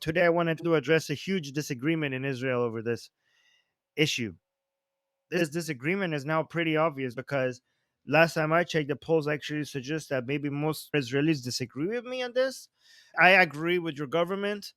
Today, I wanted to address a huge disagreement in Israel over this issue. This disagreement is now pretty obvious because last time I checked, the polls actually suggest that maybe most Israelis disagree with me on this. I agree with your government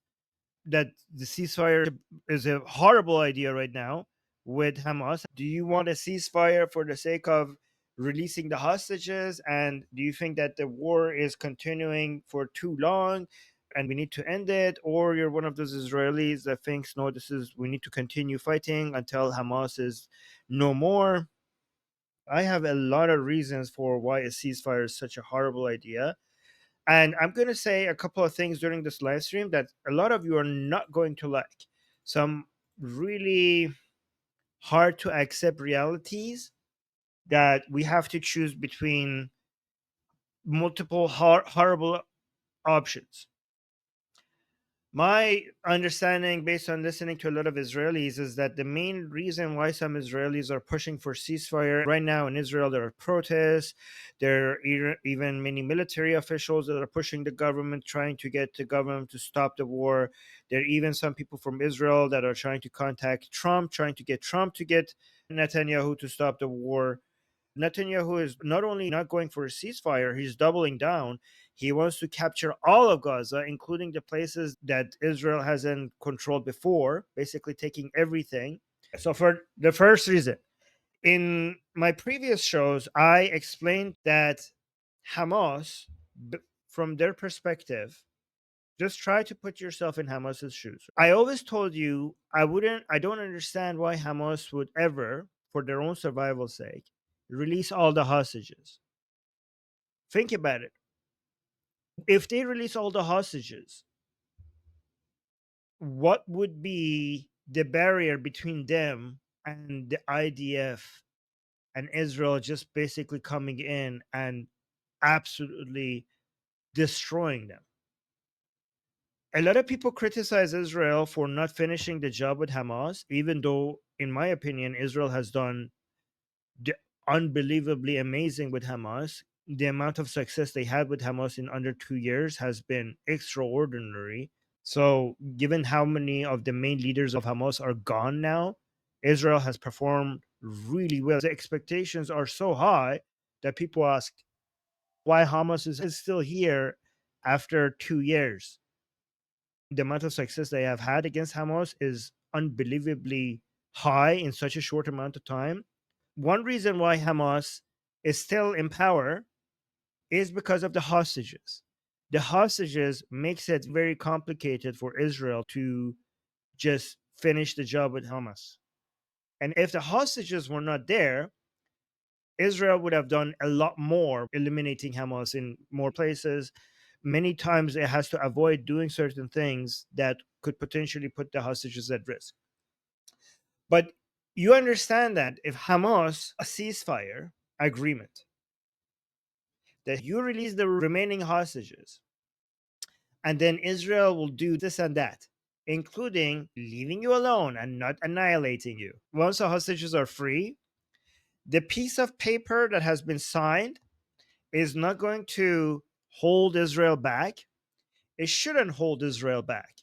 that the ceasefire is a horrible idea right now with Hamas. Do you want a ceasefire for the sake of releasing the hostages? And do you think that the war is continuing for too long and we need to end it? Or you're one of those Israelis that thinks, no, we need to continue fighting until Hamas is no more? I have a lot of reasons for why a ceasefire is such a horrible idea. And I'm going to say a couple of things during this live stream that a lot of you are not going to like. Some really hard to accept realities that we have to choose between multiple horrible options. My understanding, based on listening to a lot of Israelis, is that the main reason why some Israelis are pushing for ceasefire right now in Israel, there are protests. There are even many military officials that are pushing the government, trying to get the government to stop the war. There are even some people from Israel that are trying to contact Trump, trying to get Trump to get Netanyahu to stop the war. Netanyahu is not only not going for a ceasefire, he's doubling down. He wants to capture all of Gaza, including the places that Israel hasn't controlled before, basically taking everything. So, for the first reason, in my previous shows, I explained that Hamas, from their perspective, just try to put yourself in Hamas's shoes. I always told you I don't understand why Hamas would ever, for their own survival sake, release all the hostages. Think about it. If they release all the hostages, what would be the barrier between them and the IDF and Israel just basically coming in and absolutely destroying them? A lot of people criticize Israel for not finishing the job with Hamas, even though, in my opinion, Israel has done unbelievably amazing with Hamas. The amount of success they had with Hamas in under 2 years has been extraordinary. So, given how many of the main leaders of Hamas are gone now, Israel has performed really well. The expectations are so high that people ask why Hamas is still here after 2 years. The amount of success they have had against Hamas is unbelievably high in such a short amount of time. One reason why Hamas is still in power is because of the hostages. The hostages makes it very complicated for Israel to just finish the job with Hamas. And if the hostages were not there, Israel would have done a lot more eliminating Hamas in more places. Many times it has to avoid doing certain things that could potentially put the hostages at risk. But you understand that if Hamas a ceasefire agreement, that you release the remaining hostages, and then Israel will do this and that, including leaving you alone and not annihilating you. Once the hostages are free, the piece of paper that has been signed is not going to hold Israel back. It shouldn't hold Israel back.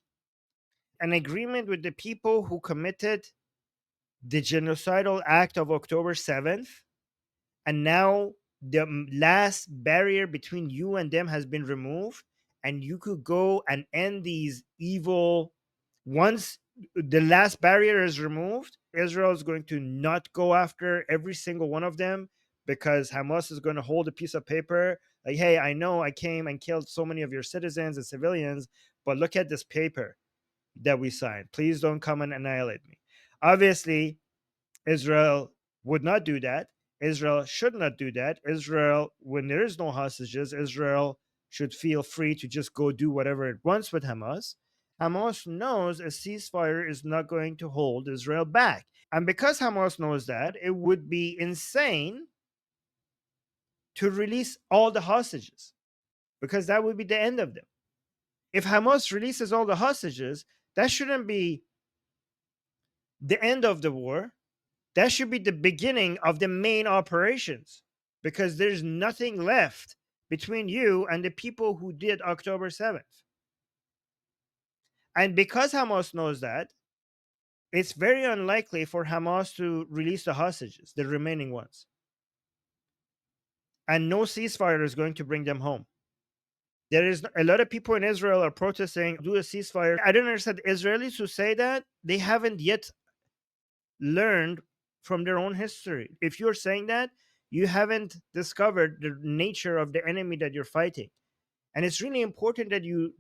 An agreement with the people who committed the genocidal act of October 7th, and now the last barrier between you and them has been removed, and you could go and end these evil. Once the last barrier is removed, Israel is going to not go after every single one of them, because Hamas is going to hold a piece of paper like, hey, I know I came and killed so many of your citizens and civilians, but look at this paper that we signed. Please don't come and annihilate me. Obviously, Israel would not do that. Israel should not do that. Israel, when there is no hostages, Israel should feel free to just go do whatever it wants with Hamas. Hamas knows a ceasefire is not going to hold Israel back. And because Hamas knows that, it would be insane to release all the hostages, because that would be the end of them. If Hamas releases all the hostages, that shouldn't be the end of the war. That should be the beginning of the main operations, because there's nothing left between you and the people who did October 7th. And because Hamas knows that, it's very unlikely for Hamas to release the hostages, the remaining ones. And no ceasefire is going to bring them home. There is a lot of people in Israel are protesting, do a ceasefire. I don't understand Israelis who say that. They haven't yet learned from their own history. If you're saying that, you haven't discovered the nature of the enemy that you're fighting. And it's really important that you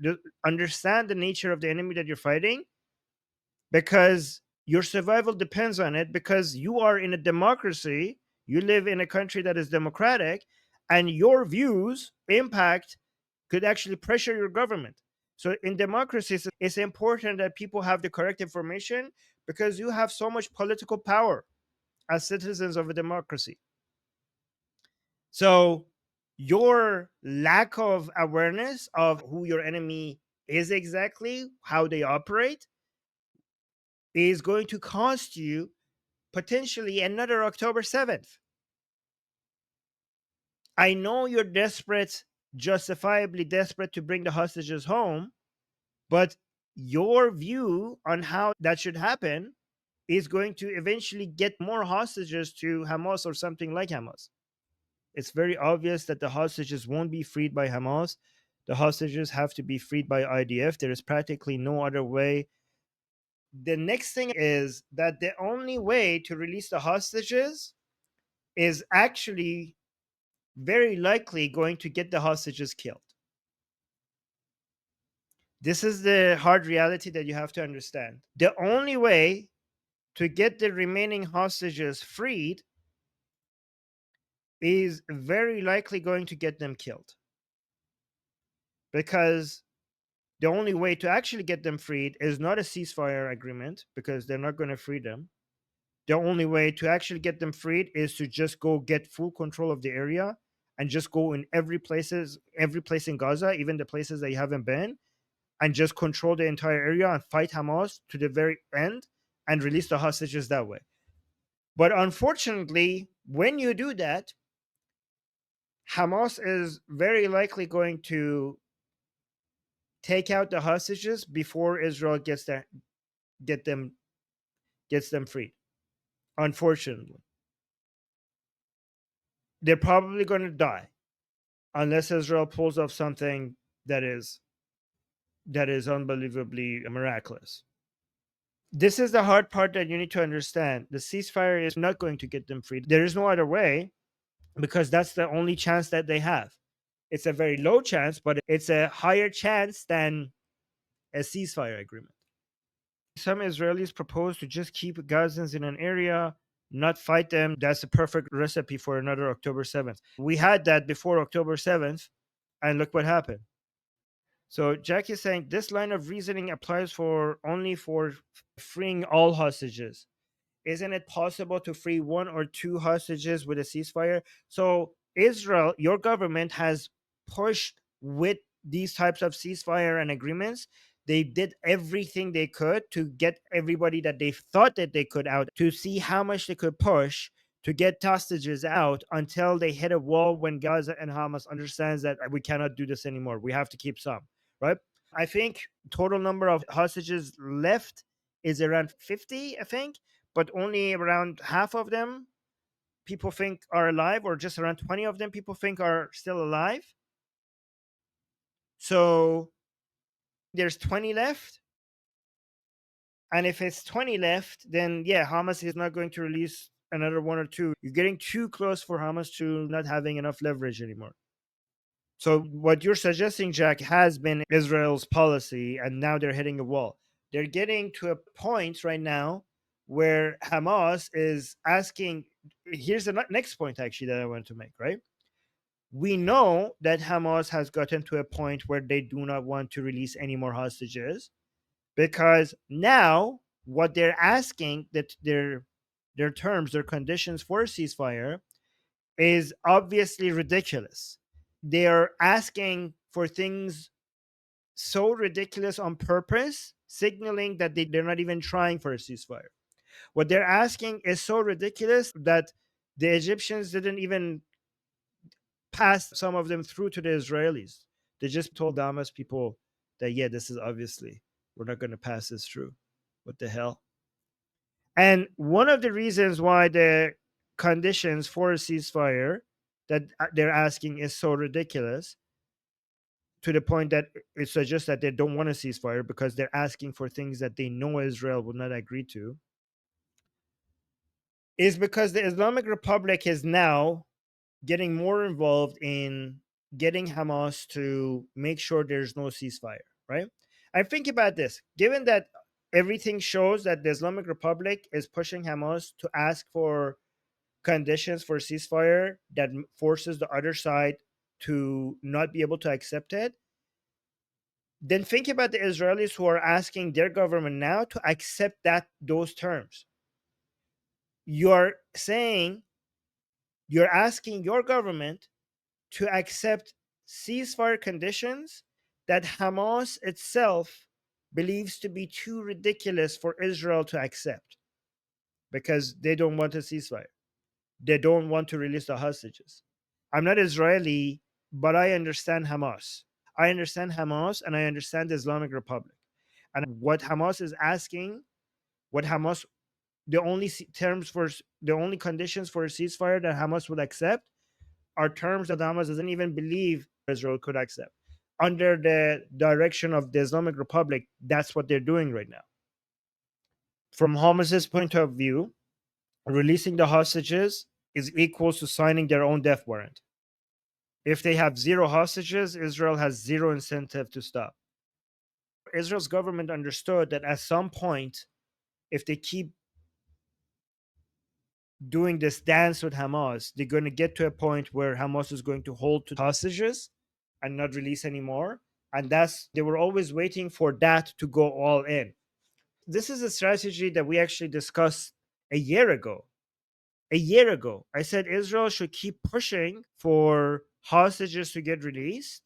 understand the nature of the enemy that you're fighting, because your survival depends on it, because you are in a democracy, you live in a country that is democratic, and your views impact could actually pressure your government. So in democracies, it's important that people have the correct information, because you have so much political power as citizens of a democracy. So your lack of awareness of who your enemy is exactly, how they operate, is going to cost you potentially another October 7th. I know you're desperate, justifiably desperate to bring the hostages home, but your view on how that should happen is going to eventually get more hostages to Hamas or something like Hamas. It's very obvious that the hostages won't be freed by Hamas. The hostages have to be freed by IDF. There is practically no other way. The next thing is that the only way to release the hostages is actually very likely going to get the hostages killed. This is the hard reality that you have to understand. The only way to get the remaining hostages freed is very likely going to get them killed. Because the only way to actually get them freed is not a ceasefire agreement, because they're not going to free them. The only way to actually get them freed is to just go get full control of the area and just go in every place in Gaza, even the places that you haven't been, and just control the entire area and fight Hamas to the very end and release the hostages that way. But unfortunately, when you do that, Hamas is very likely going to take out the hostages before Israel get them gets them freed. Unfortunately, they're probably going to die unless Israel pulls off something that is unbelievably miraculous. This is the hard part that you need to understand. The ceasefire is not going to get them freed. There is no other way, because that's the only chance that they have. It's a very low chance, but it's a higher chance than a ceasefire agreement. Some Israelis propose to just keep Gazans in an area, not fight them. That's a perfect recipe for another October 7th. We had that before October 7th, and look what happened. So Jack is saying this line of reasoning applies only for freeing all hostages. Isn't it possible to free one or two hostages with a ceasefire? So Israel, your government has pushed with these types of ceasefire and agreements. They did everything they could to get everybody that they thought that they could out, to see how much they could push to get hostages out, until they hit a wall when Gaza and Hamas understands that we cannot do this anymore. We have to keep some, right? I think total number of hostages left is around 50, I think, but only around half of them people think are alive, or just around 20 of them people think are still alive. So there's 20 left. And if it's 20 left, then yeah, Hamas is not going to release another one or two. You're getting too close for Hamas to not having enough leverage anymore. So what you're suggesting, Jack, has been Israel's policy, and now they're hitting a wall. They're getting to a point right now where Hamas is asking. Here's the next point, actually, that I want to make, right? We know that Hamas has gotten to a point where they do not want to release any more hostages, because now what they're asking, that their terms, their conditions for a ceasefire, is obviously ridiculous. They are asking for things so ridiculous on purpose, signaling that they're not even trying for a ceasefire. What they're asking is so ridiculous that the Egyptians didn't even pass some of them through to the Israelis. They just told the Hamas people that, yeah, this is obviously we're not going to pass this through. What the hell? And one of the reasons why the conditions for a ceasefire that they're asking is so ridiculous, to the point that it suggests that they don't want a ceasefire because they're asking for things that they know Israel will not agree to, is because the Islamic Republic is now getting more involved in getting Hamas to make sure there's no ceasefire, right? I think about this. Given that everything shows that the Islamic Republic is pushing Hamas to ask for conditions for ceasefire that forces the other side to not be able to accept it, then think about the Israelis who are asking their government now to accept those terms. You're saying, you're asking your government to accept ceasefire conditions that Hamas itself believes to be too ridiculous for Israel to accept, because they don't want a ceasefire. They don't want to release the hostages. I'm not Israeli, but I understand Hamas. I understand Hamas and I understand the Islamic Republic. And what Hamas is asking, what Hamas, the only the only conditions for a ceasefire that Hamas would accept are terms that Hamas doesn't even believe Israel could accept. Under the direction of the Islamic Republic, that's what they're doing right now. From Hamas's point of view, releasing the hostages is equal to signing their own death warrant. If they have zero hostages, Israel has zero incentive to stop. Israel's government understood that at some point, if they keep doing this dance with Hamas, they're going to get to a point where Hamas is going to hold to hostages and not release anymore. And they were always waiting for that to go all in. This is a strategy that we actually discussed a year ago. A year ago, I said Israel should keep pushing for hostages to get released.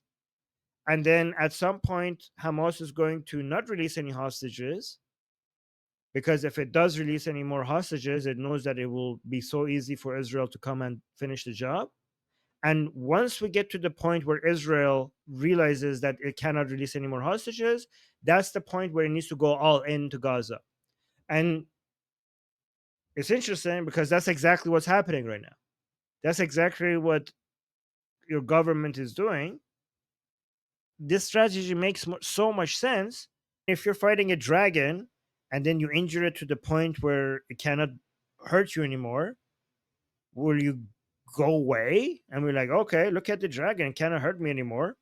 And then at some point, Hamas is going to not release any hostages, because if it does release any more hostages, it knows that it will be so easy for Israel to come and finish the job. And once we get to the point where Israel realizes that it cannot release any more hostages, that's the point where it needs to go all into Gaza. And it's interesting because that's exactly what's happening right now. That's exactly what your government is doing. This strategy makes so much sense. If you're fighting a dragon and then you injure it to the point where it cannot hurt you anymore, will you go away and be like, okay, look at the dragon, it cannot hurt me anymore?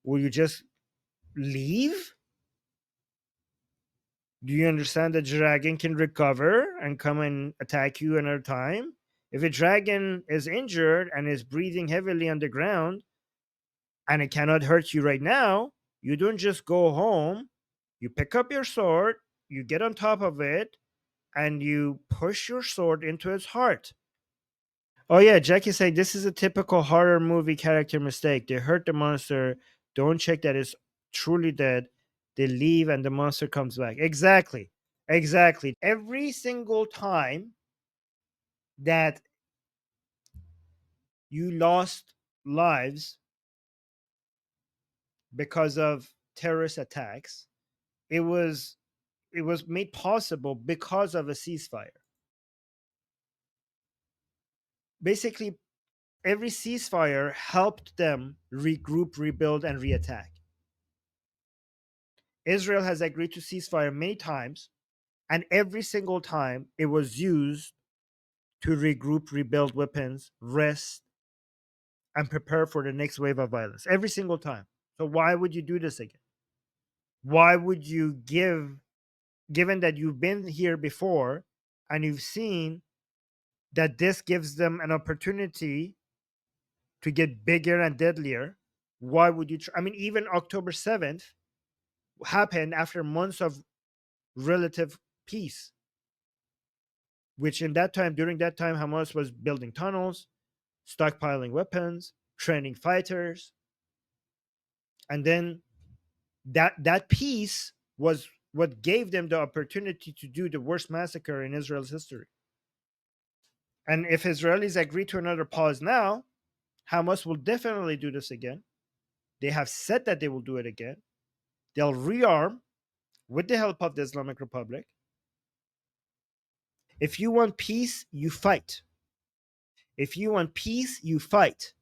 Will you just leave? Do you understand that dragon can recover and come and attack you another time? If a dragon is injured and is breathing heavily on the ground and it cannot hurt you right now, you don't just go home. You pick up your sword, you get on top of it, and you push your sword into its heart. Oh yeah, Jackie saying this is a typical horror movie character mistake. They hurt the monster, don't check that it's truly dead. They leave and the monster comes back. Exactly. Exactly. Every single time that you lost lives because of terrorist attacks, it was made possible because of a ceasefire. Basically, every ceasefire helped them regroup, rebuild, and reattack. Israel has agreed to ceasefire many times, and every single time it was used to regroup, rebuild weapons, rest, and prepare for the next wave of violence. Every single time. So why would you do this again? Why would you given that you've been here before and you've seen that this gives them an opportunity to get bigger and deadlier? Why would you I mean, even October 7th happened after months of relative peace, which during that time, Hamas was building tunnels, stockpiling weapons, training fighters, and then that peace was what gave them the opportunity to do the worst massacre in Israel's history. And if Israelis agree to another pause now, Hamas will definitely do this again. They have said that they will do it again. They'll rearm, with the help of the Islamic Republic. If you want peace, you fight. If you want peace, you fight.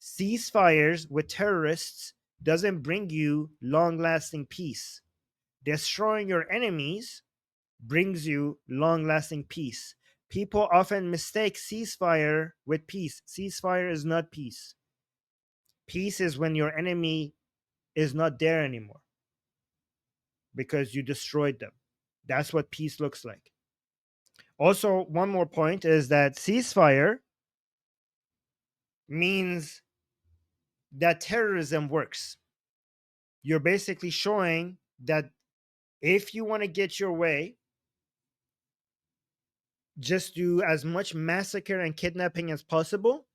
Ceasefires with terrorists doesn't bring you long lasting peace. Destroying your enemies brings you long lasting peace. People often mistake ceasefire with peace. Ceasefire is not peace. Peace is when your enemy is not there anymore because you destroyed them. That's what peace looks like. Also, one more point is that ceasefire means that terrorism works. You're basically showing that if you want to get your way, just do as much massacre and kidnapping as possible,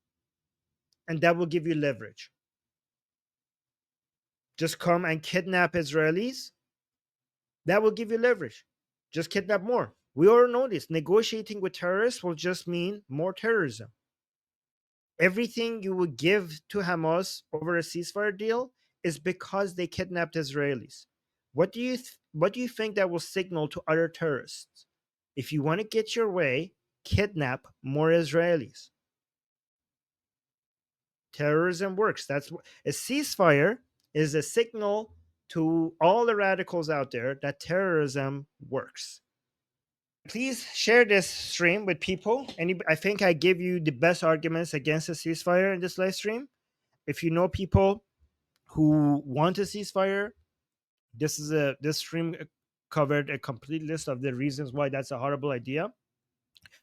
and that will give you leverage. Just come and kidnap Israelis, that will give you leverage. Just kidnap more. We all know this. Negotiating with terrorists will just mean more terrorism. Everything you would give to Hamas over a ceasefire deal is because they kidnapped Israelis. What do you think that will signal to other terrorists? If you want to get your way, kidnap more Israelis. Terrorism works. That's a ceasefire is a signal to all the radicals out there that terrorism works. Please share this stream with people. I think I give you the best arguments against a ceasefire in this live stream. If you know people who want a ceasefire, this stream covered a complete list of the reasons why that's a horrible idea.